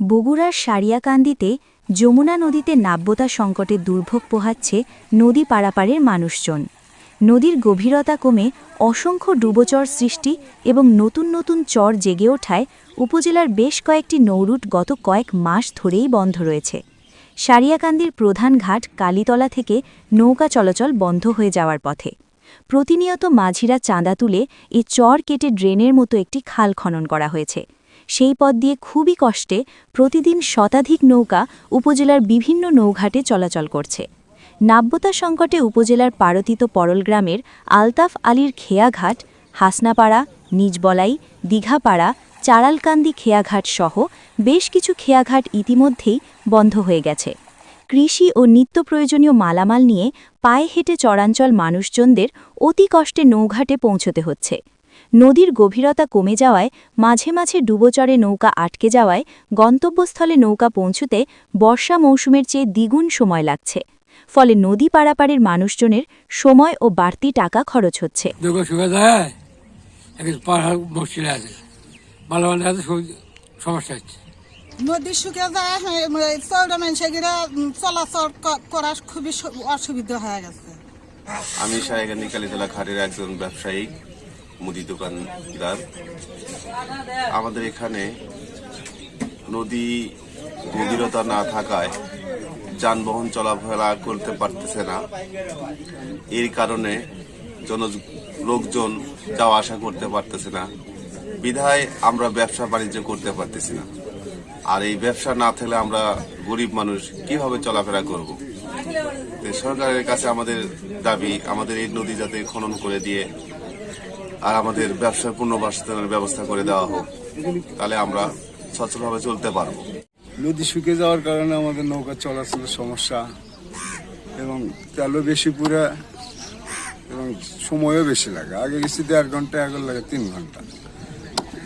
বগুড়ার সারিয়াকান্দিতে যমুনা নদীতে নাব্যতা সংকটে দুর্ভোগ পোহাচ্ছে নদী পারাপারের মানুষজন। নদীর গভীরতা কমে অসংখ্য ডুবোচর সৃষ্টি এবং নতুন নতুন চর জেগে ওঠায় উপজেলার বেশ কয়েকটি নৌরুট গত কয়েক মাস ধরেই বন্ধ রয়েছে। সারিয়াকান্দির প্রধান ঘাট কালীতলা থেকে নৌকা চলাচল বন্ধ হয়ে যাওয়ার পথে। প্রতিনিয়ত মাঝিরা চাঁদা তুলে এ চর কেটে ড্রেনের মতো একটি খাল খনন করা হয়েছে। সেই পথ দিয়ে খুবই কষ্টে প্রতিদিন শতাধিক নৌকা উপজেলার বিভিন্ন নৌঘাটে চলাচল করছে। নাব্যতা সংকটে উপজেলার পারতিত পরল গ্রামের আলতাফ আলীর খেয়াঘাট, হাসনাপাড়া, নিজবলাই, দীঘাপাড়া, চারালকান্দি খেয়াঘাট সহ বেশ কিছু খেয়াঘাট ইতিমধ্যেই বন্ধ হয়ে গেছে। কৃষি ও নিত্য প্রয়োজনীয় মালামাল নিয়ে পায়ে হেঁটে চরাঞ্চল মানুষজনদের অতি কষ্টে নৌঘাটে পৌঁছতে হচ্ছে। নদীর গভীরতা কমে যাওয়ায় মাঝে মাঝে ডুবোচরে নৌকা আটকে যাওয়ায় গন্তব্যস্থলে নৌকা পৌঁছতে বর্ষা মৌসুমের চেয়ে দ্বিগুণ সময় লাগছে। ফলে নদী পারাপারের মানুষজনের সময় ও বাড়তি টাকা খরচ হচ্ছে। নদী শুকিয়ে যায়, চৌড়া মানুষেরা চলাচল করা খুবই অসুবিধা হয়ে গেছে। আমি সারিয়াকান্দি কালীতলা ঘাটের একজন ব্যবসায়ী, মুদি দোকানদার। আমাদের এখানে নদী গভীরতা না থাকায় যানবাহন চলাফেরা করতে পারতেছে না। এর কারণে লোকজন যাওয়া আসা করতে পারতেছে না, বিধায় আমরা ব্যবসা বাণিজ্য করতে পারতেছি না। আর এই ব্যবসা না থাকলে আমরা গরিব মানুষ কিভাবে চলাফেরা করব? সরকারের কাছে আমাদের দাবি, আমাদের এই নদী যাতে খনন করে দিয়ে আর আমাদের ব্যবসার পুনর্বাসনের ব্যবস্থা করে দেওয়া হোক, তাহলে আমরা সচ্ছলভাবে চলতে পারবো। নদী শুকিয়ে যাওয়ার কারণে আমাদের নৌকা চলাচলের সমস্যা এবং তেলও বেশি পুরা এবং সময়ও বেশি লাগে। আগে গেছি 1.5 ঘন্টা, এখন লাগে 3 ঘন্টা।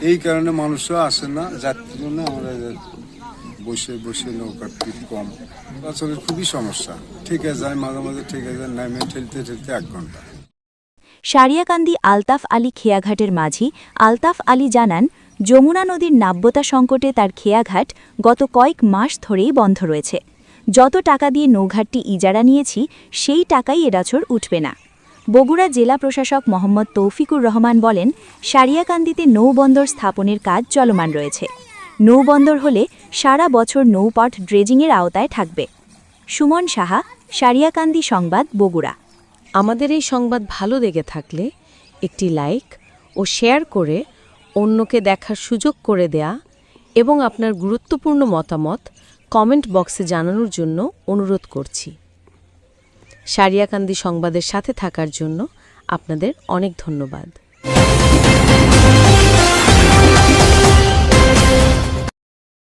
এই কারণে মানুষও আসে না, যাত্রীর জন্য আমরা বসে বসে নৌকার টিপ কম, চলাচলের খুবই সমস্যা। ঠেকে যায়, মাঝে মাঝে ঠেকে যায়, নামে ঠেলতে 1 ঘন্টা। সারিয়াকান্দি আলতাফ আলী খেয়াঘাটের মাঝি আলতাফ আলী জানান, যমুনা নদীর নাব্যতা সংকটে তার খেয়াঘাট গত কয়েক মাস ধরেই বন্ধ রয়েছে। যত টাকা দিয়ে নৌঘাটটি ইজারা নিয়েছি সেই টাকাই এবছর উঠবে না। বগুড়া জেলা প্রশাসক মোহাম্মদ তৌফিকুর রহমান বলেন, সারিয়াকান্দিতে নৌবন্দর স্থাপনের কাজ চলমান রয়েছে। নৌবন্দর হলে সারা বছর নৌপথ ড্রেজিংয়ের আওতায় থাকবে। সুমন সাহা, সারিয়াকান্দি সংবাদ, বগুড়া। আমাদের এই সংবাদ ভালো লেগে থাকলে একটি লাইক ও শেয়ার করে অন্যকে দেখার সুযোগ করে দেয়া এবং আপনার গুরুত্বপূর্ণ মতামত কমেন্ট বক্সে জানানোর জন্য অনুরোধ করছি। সারিয়াকান্দি সংবাদের সাথে থাকার জন্য আপনাদের অনেক ধন্যবাদ।